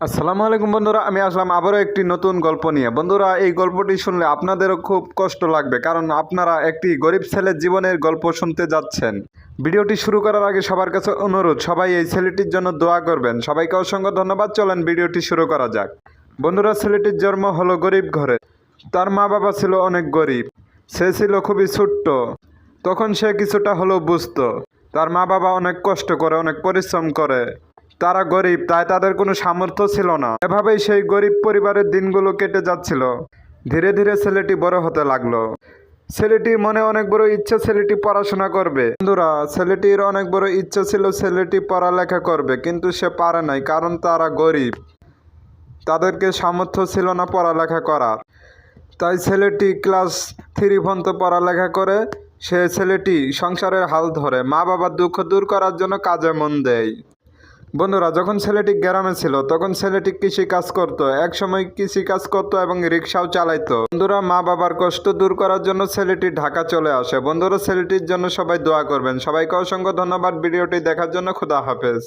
আসসালামু আলাইকুম বন্ধুরা, আমি আসলাম আবারও একটি নতুন গল্প নিয়ে। বন্ধুরা, এই গল্পটি শুনলে আপনাদেরও খুব কষ্ট লাগবে, কারণ আপনারা একটি গরিব ছেলের জীবনের গল্প শুনতে যাচ্ছেন। ভিডিওটি শুরু করার আগে সবার কাছে অনুরোধ, সবাই এই ছেলেটির জন্য দোয়া করবেন। সবাইকে অসংখ্য ধন্যবাদ। চলেন ভিডিওটি শুরু করা যাক। বন্ধুরা, ছেলেটির জন্ম হলো গরিব ঘরে। তার মা বাবা ছিল অনেক গরিব। সে ছিল খুবই ছোট্ট। তখন সে কিছুটা হলেও বুঝতো তার মা বাবা অনেক কষ্ট করে, অনেক পরিশ্রম করে। তারা গরিব, তাই তাদের কোনো সামর্থ্য ছিল না। এভাবেই সেই গরিব পরিবারের দিনগুলো কেটে যাচ্ছিল। ধীরে ধীরে ছেলেটি বড় হতে লাগলো। ছেলেটির মনে অনেক বড় ইচ্ছা, ছেলেটি পড়াশোনা করবে। বন্ধুরা, ছেলেটির অনেক বড় ইচ্ছা ছিল ছেলেটি পড়ালেখা করবে, কিন্তু সে পারে নাই, কারণ তারা গরিব। তাদেরকে সামর্থ্য ছিল না পড়ালেখা করার। তাই ছেলেটি ক্লাস 3 পর্যন্ত পড়ালেখা করে সে ছেলেটি সংসারের হাল ধরে, মা বাবার দুঃখ দূর করার জন্য কাজে মন দেয়। বন্ধুরা, যখন ছেলেটি গ্রামে ছিল তখন ছেলেটি কৃষি কাজ করত। এক সময় কৃষি কাজ করত এবং রিক্সাও চালাইতো। বন্ধুরা, মা বাবার কষ্ট দূর করার জন্য ছেলেটি ঢাকা চলে আসে। বন্ধুরা, ছেলেটির জন্য সবাই দোয়া করবেন। সবাইকে অসংখ্য ধন্যবাদ ভিডিওটি দেখার জন্য। খোদা হাফেজ।